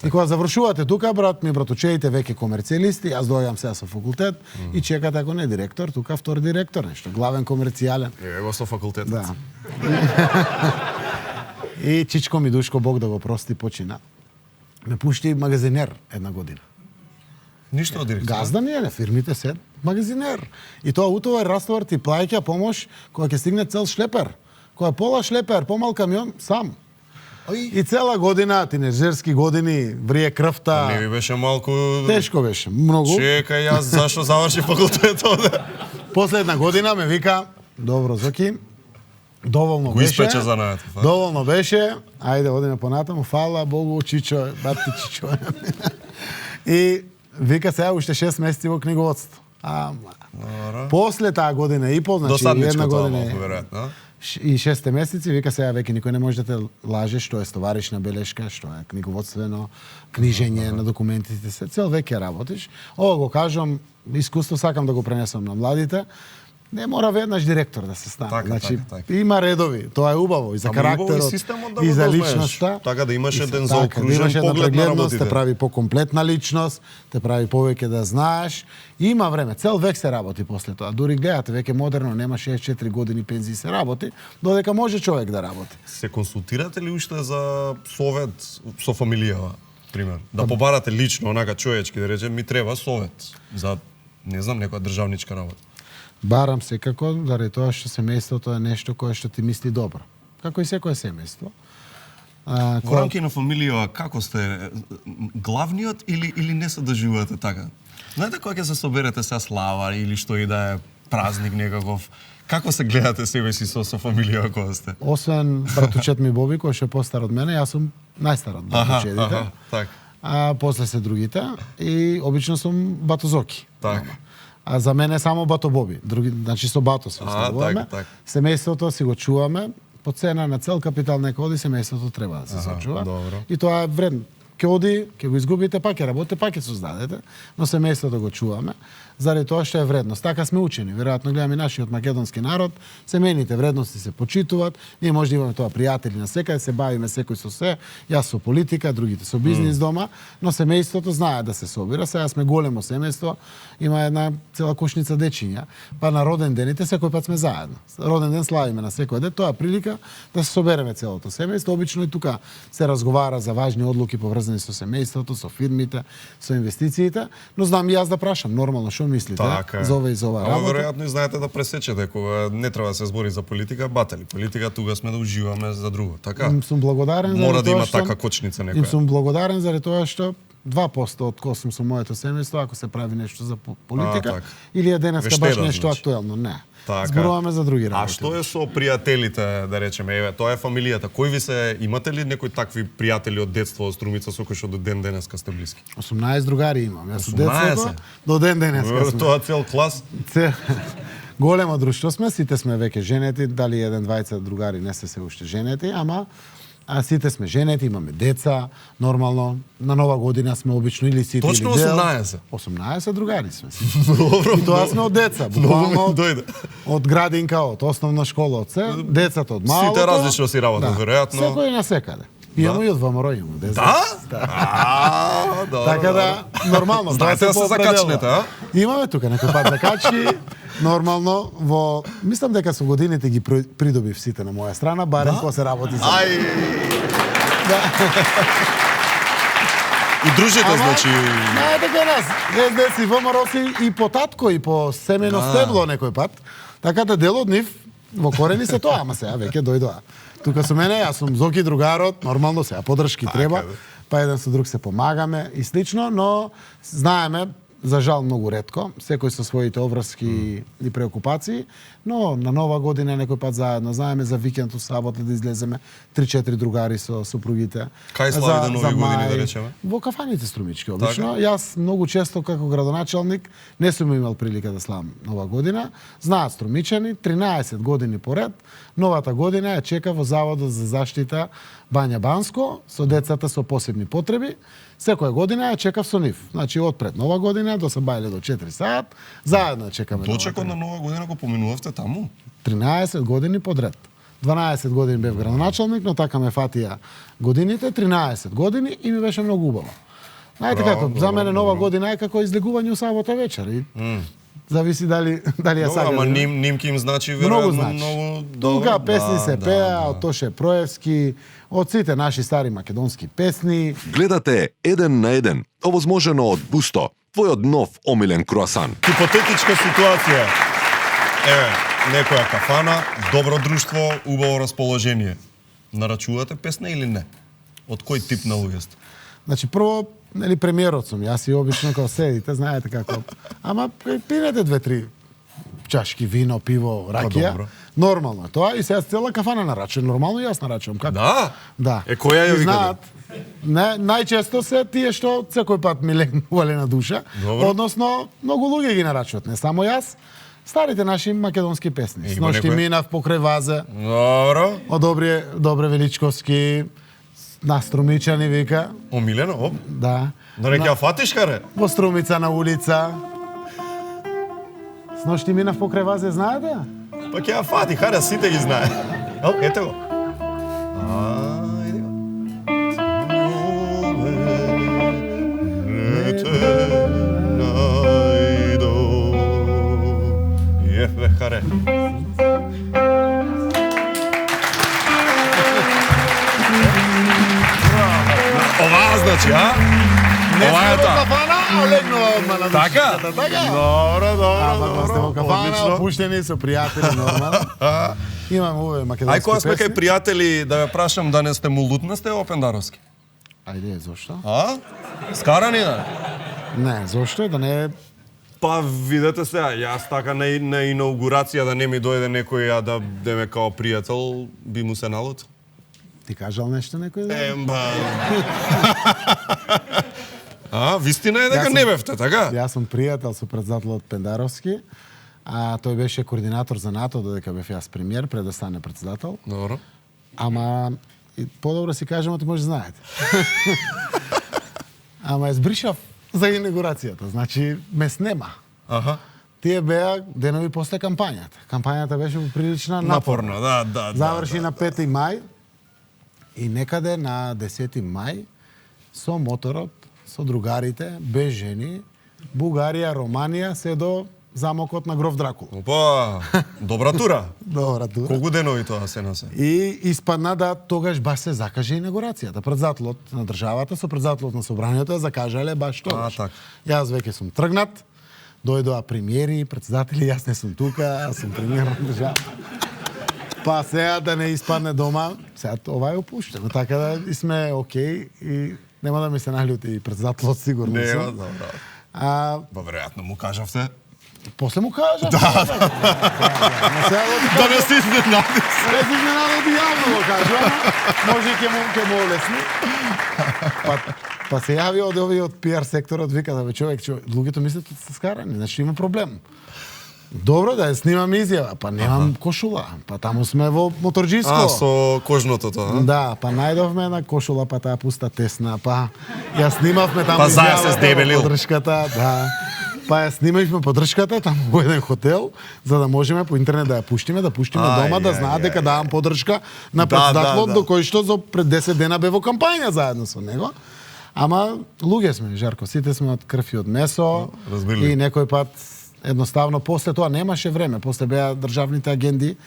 И кога завршувате тука, братучеите веќе комерцијалисти, јас доаѓам сега со факултет и чекате ако не директор, тука втор директор, нешто главен комерцијален. Ево со факултетот. Да. И Чичко ми Душко, Бог да го прости, почина. Ме пушти магазинер една година. Ништо од директор. Газда не е, фирмите се магазинер. И тоа утовар растовар ти плаќа помош кога ќе стигне цел шлепер. Кога пола шлепер, помал камион, сам. И цела година, тинеджерски години, врие крвта. Не ви беше малку... Тешко беше, многу. Чекај, јас зашо заврши факултет овде? Последна година ме вика, добро, Зоки, доволно Го беше. испече занаето. Доволно беше. Ајде, одиме понатаму. Фала Богу, Чичо, бати Чичо. И вика сега уште 6 месеци во книговодство. После таа година и пол, значи една година веројатно. и 6 месеци, вика сега веќе никој не може да те лаже што е стоваришна белешка, што е книговодствено, книжење на документите, се цел веќе работиш. Ова го кажам, искуство сакам да го пренесам на младите. Не мора веднаш директор да се стане. Така, значи, така. има редови, тоа е убаво и за карактерот, и за личноста. Така да имаш еден да заокружен имаш една поглед на прегледност, те работите. прави покомплетна личност, те прави повеќе да знаеш. И има време, цел век се работи после тоа. Дури гледате, веќе модерно, нема 64 години пензии се работи, додека може човек да работи. Се консултирате ли уште за совет со фамилијава, пример? Да побарате лично, онака човечки, да речем, ми треба совет за, не знам, некоја државничка работа. Барам секако, заради тоа што семејството е нешто кое што ти мисли добро. Како и секое семејство. Во рамки на фамилија, како сте главниот или не се доживувате така? Знаете кога ќе се соберете са слава или што и да е празник некаков, како се гледате себе си со фамилија кога сте? Освен братучет ми Боби, кој што е постар од мене, јас сум најстар од братучедите. Так. А после се другите и обично сум Бато Зоки. Так. А за мене само Бато Боби. Други, значи со Бато се оставуваме. Так. Семејството си го чуваме. По цена на цел капитал нека оди, семејството треба да се сочува. Добро. И тоа е вредно. Ке оди, ке го изгубите, пак ќе работите, пак ќе создадете, но семејството го чуваме, заради тоа што е вредност. Така сме учени, веројатно гледаме нашиот македонски народ, семејните вредности се почитуваат, ние може да имаме тоа пријатели на секаде, се бавиме секој со се, јас со политика, другите со бизнис дома, но семејството знае да се собира, сега сме големо семејство, има една цела кошница дечиња, па на роден дените секој пат сме заедно. Роден ден славиме на секој ден, тоа е прилика да се собереме целото семејство, обично и тука се разговара за важни одлуки поврзани со семејството, со фирмите, со инвестициите, но знам и јас да прашам, нормално, што мислите за ова и за ова работа? Веројатно и знаете да пресечете кога не треба да се збори за политика, батали. Политика тука сме да уживаме за друго, така? Им сум благодарен Мора за да тоа има што така кочница некоја. Им сум благодарен заради тоа што 2% од кој сум со моето семејство, ако се прави нешто за политика, или е денеска баш нешто актуелно, не. Така. Зборуваме за други работи. А што е со пријателите, да речеме, еве, тоа е фамилијата. Кој ви се, имате ли некои такви пријатели од детство, од Струмица, со кои што до ден денеска сте блиски? 18 другари имам. Јас од детството до ден денеска сме. Тоа цел клас? Големо друштво сме, сите сме веќе женети, дали еден, двајца другари не се уште женети, ама сите сме женети, имаме деца, нормално, на нова година сме обично или сите точно или дел. 18? 18 другари сме. Добро. И тоа сме од деца, буквално од градинка, од основна школа, од се, децата од малото. Сите различно си работат, веројатно. Секој на секаде. Имamo и од ВМРО имamo. Да? Така да, нормално. Знаете да се закачнете, а? Имаме тука некој пат закачки. Нормално, мислам дека со годините ги придобив сите на моја страна, барем кога се работи за Ај! Удружите, значи... Не, дека нас. СДС и ВМРО си и по татко, и по семено стебло некој пат. Така да дел од нив во корени се тоа, ама сега веќе дојдоа. Тука со мене, јас сум Зоки другарот, нормално сега подршки треба, па еден со друг се помагаме и слично, но знаеме, за жал многу ретко, секој со своите обврски и преокупации, но на нова година некој пат заедно, знаеме за викенд у сабота да излеземе 3-4 другари со супругите. Кај славите нови години, да речеме? Во кафаните Струмички, обично. Јас многу често како градоначалник не сум имал прилика да славам нова година. Знаат струмичани, 13 години поред, новата година ја чека во Заводот за заштита Бања Банско, со децата со посебни потреби. Секоја година ја чекав со нив. Значи, од пред нова година до Сабајле до 4 саат, заедно ја чекаме. Дочекот на нова година го поминувавте таму? 13 години подред. 12 години бев градоначалник, но така ме фатија годините, 13 години и ми беше многу убаво. Знаете како, за мене нова година е како излегување у сабота вечер. И Зависи дали ја сакате. Ама нимки им значи Многу веројатно значи. многу добро. Тука песни се пеа од Тоше Проевски, од сите наши стари македонски песни. Гледате Еден на еден, овозможено од Бусто, твојот нов омилен круасан. Хипотетичка ситуација. Еве, некоја кафана, добро друштво, убаво расположение. Нарачувате песна или не? Од кој тип на луѓе сте? Значи прво, нели премиерот сум, јас и обично кога седите, знаете како. Ама пинете 2-3 чашки вино, пиво, ракија. добро. Нормално е тоа и сега цела кафана нарачува. Нормално и јас нарачувам. Како? Да? Да. Која ја И викате? знаат, не, најчесто се тие што секој пат ми легнувале на душа. Добро. Односно, многу луѓе ги нарачуват, не само јас. Старите наши македонски песни. Има Сношти некоја? минав покрај Вазе. Добро. Од Добре Величковски, на Струмичани вика. Омилено, оп. Да. Да не ќе ја фатиш, каре? Во Струмица на улица. Сношти минав покрај Вазе, знаете? Па ќе ја фати, харе, сите ги знае. О, ете го. Ајде го. Ефе, харе. Оваа значи, а? Не Ова е сме во таа. кафана, а легнува одма на Така? душката, така? Добро, Ама кога сте во кафана, одлично. опуштени со пријатели, нормално. Имам уве македонски Ај, кога сме песни. кај пријатели, да ве прашам да не сте му лутна сте опендаровски? Ајде, зошто? А? Скарани да? Не, зошто? Да не... Па видете се, јас така на инаугурација да не ми дојде некој а да ме као пријател, би му се налутил. Ти кажал нешто некој? Да? Емба. А, вистина е дека не бевте, така? Јас сум пријател со председателот Пендаровски, а тој беше координатор за НАТО додека бев јас премиер пред да стане председател. Добро. Ама и подобро си кажемо, ти може знаете. Ама избришав за инаугурацијата, значи ме снема. Аха. Тие беа денови после кампањата. Кампањата беше поприлично напорна. Да. Заврши на 5 мај и некаде на 10 мај со моторот, со другарите, без жени, Бугарија, Романија, се до замокот на Гроф Дракул. Опа, добра тура. Добра тура. Колку денови тоа се насе? И испадна да тогаш баш се закаже инаугурацијата. Председателот на државата со председателот на собранието закажале баш тогаш. така. Јас веќе сум тргнат, дојдоа премиери, председатели, јас не сум тука, јас сум премиер на државата. Па сега да не испадне дома, сега ова е опуштено, така да и сме окей и нема да ми се наљути председателот сигурно. Нема, сум. добро. Па веројатно му кажавте. После му кажав. Да. Да не се изненади. Не се изненади јавно го кажувам, може и ќе му олесни. Па се јави од овие од пиар секторот, вика да бе човек, луѓето мислат дека се скарани, значи има проблем. Добро да ја снимам изјава, па немам кошула, па таму сме во моторџиско. А, со кожното тоа, Да, па најдовме една кошула, па таа пуста тесна, па ја снимавме таму Па заедно се здебелил. поддршката, да. Па ја снимавме поддршката таму во еден хотел, за да можеме по интернет да ја пуштиме, дома, да знаат дека давам поддршка на председателот, до кој што за пред 10 дена бе во кампања заедно со него. Ама луѓе сме, Жарко, сите сме од крв и од месо. Разбирли. И некој пат едноставно после тоа немаше време, после беа државните агенди,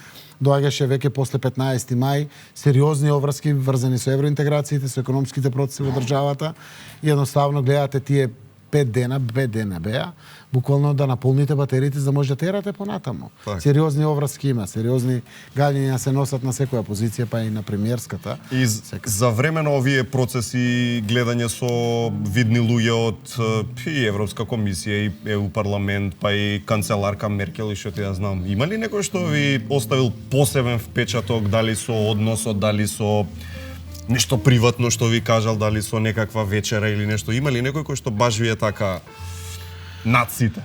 доаѓаше веќе после 15 мај сериозни обврски врзани со евроинтеграциите, со економските процеси во државата и едноставно гледате тие 5 дена беа, буквално да наполните батериите за да може да терате понатаму. Так. Сериозни обврски има, сериозни гаѓања се носат на секоја позиција, па и на премиерската. И за време на овие процеси, гледање со видни луѓе од и Европска комисија, и ЕУ парламент, па и канцеларка Меркел и што ти ја знам, има ли некој што ви оставил посебен впечаток, дали со односот, дали со нешто приватно што ви кажал, дали со некаква вечера или нешто? Има ли некој кој што баш ви е така над сите?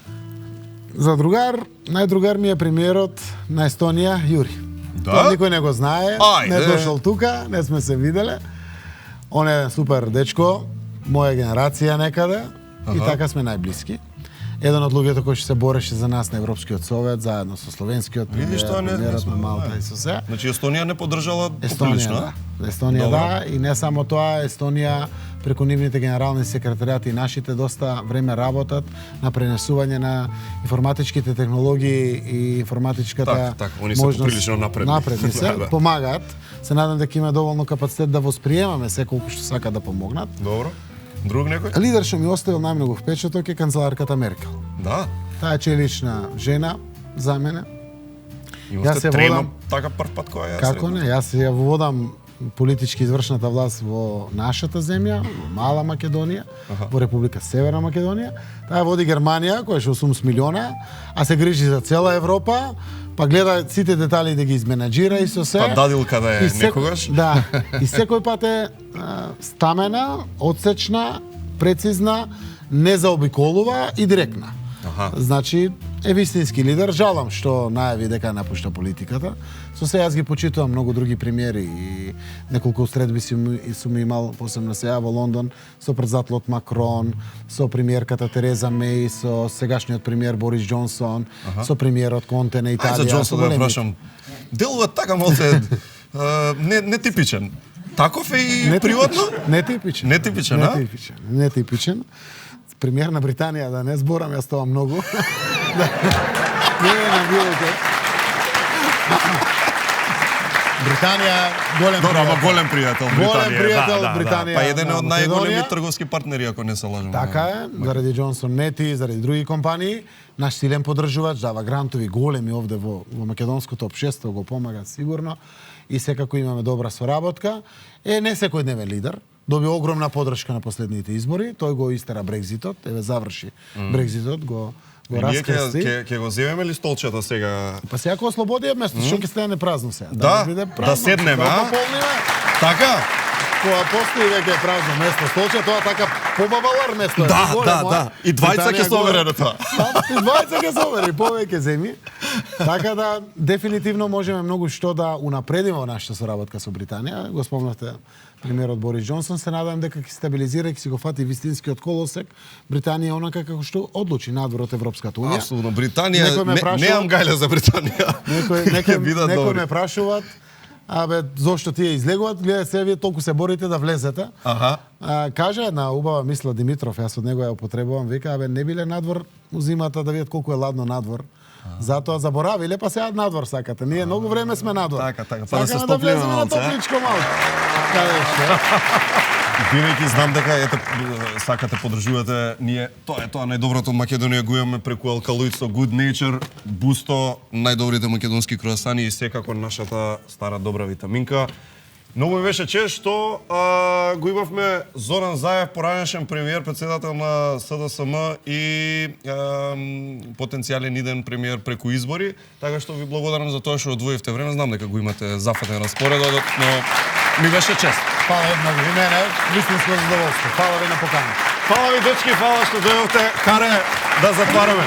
За другар, најдругар ми е премиерот на Естонија, Јури. Да? Тоа никој не го знае, Ајде. не дошол тука, не сме се виделе. Он е супер дечко, моја генерација некаде, и Аха. така сме најблиски. еден од луѓето кој се бореше за нас на Европскиот совет, заедно со словенскиот Видиш, тоа не премиерот сме на Малта и со се. Значи Естонија не поддржала Естонија, поприлично, да. Естонија, да, и не само тоа, Естонија преку нивните генерални секретаријати и нашите доста време работат на пренесување на информатичките технологии и информатичката они се поприлично напредни. Напредни се, Да. помагаат. Се надам дека има доволно капацитет да восприемаме се колку што сакаат да помогнат. Добро. Друг некој? Лидер што ми оставил најмногу впечаток е канцеларката Меркел. Да. Таа е челична жена за мене. Имате трема така прв пат која ја Како не, јас ја водам политички извршната власт во нашата земја, во Мала Македонија, во Република Северна Македонија. Таа води Германија, која е 80 милиона, а се грижи за цела Европа, па гледа сите детали да ги изменаџира и со се. Па дадилка да е некогаш. Да, и секој пат е стамена, одсечна, прецизна, не заобиколува и директна. Значи, е вистински лидер. Жалам што најави дека напушта политиката. Со се јас ги почитувам многу други премиери и неколку средби сум имал, посебно сега во Лондон, со председателот Макрон, со премиерката Тереза Меј, со сегашниот премиер Борис Џонсон, со премиерот Конте на Италија. За Џонсон да прашам. Делува така малце нетипичен. Таков е и приватно? Нетипичен. Нетипичен, а? Нетипичен. Премиер на Британија, да не зборам, јас тоа многу. Не, навијате. Британија, голем пријател. Ама голем пријател Британија. Голем пријател Британија. Па еден од најголеми трговски партнери, ако не се лажам. Така е, заради Џонсон Нети, заради други компании, наш силен поддржувач, дава грантови големи овде во македонското општество, го помага сигурно и секако имаме добра соработка. Не секојдневен лидер, доби огромна поддршка на последните избори, тој го истера Брекзитот, заврши Брекзитот, го раскрести. Ќе го земеме ли столчето сега? Па сега ако ослободија место, што ќе стане празно сега? Да седнеме, а? Така? Кога постои веќе празно место столче, тоа така побавалар место е. Да. И двајца ќе се овери на тоа. И двајца ќе се овери, повеќе земи. Така да, дефинитивно можеме многу што да унапредиме во нашата соработка со Британија. Го спомнавте премиерот Борис Џонсон, се надам дека ќе стабилизира и ќе си го фати вистинскиот колосек Британија онака како што одлучи надвор од Европската унија. Апсолутно, Британија, немам гајле за Британија. Некој ме прашуваат, зошто тие излегуваат, гледај се, вие толку се борите да влезете. Кажа една убава мисла Димитров, јас од него ја употребувам, вика, не биле надвор зимата да видат колку е ладно надвор. Затоа заборавиле, па сега надвор сакате. Ние многу време сме надвор. Така, па да се стоплиме на топличко малку. Бидејќи знам дека сакате поддржувате ние, тоа најдоброто од Македонија го имаме преку Алкалоид со Good Nature, Бусто, најдобрите македонски круасани и секако нашата стара добра витаминка. Многу ми беше чест што го имавме Зоран Заев, поранешен премиер, председател на СДСМ и потенцијален иден премиер преку избори, така што ви благодарам за тоа што одвоивте време. Знам дека го имате зафатен распоредот, но ми беше чест. Фала еднак и мене, вистинско задоволство. Фала ви на покана. Фала ви, дечки, фала што дојдовте. Каре да затвараме.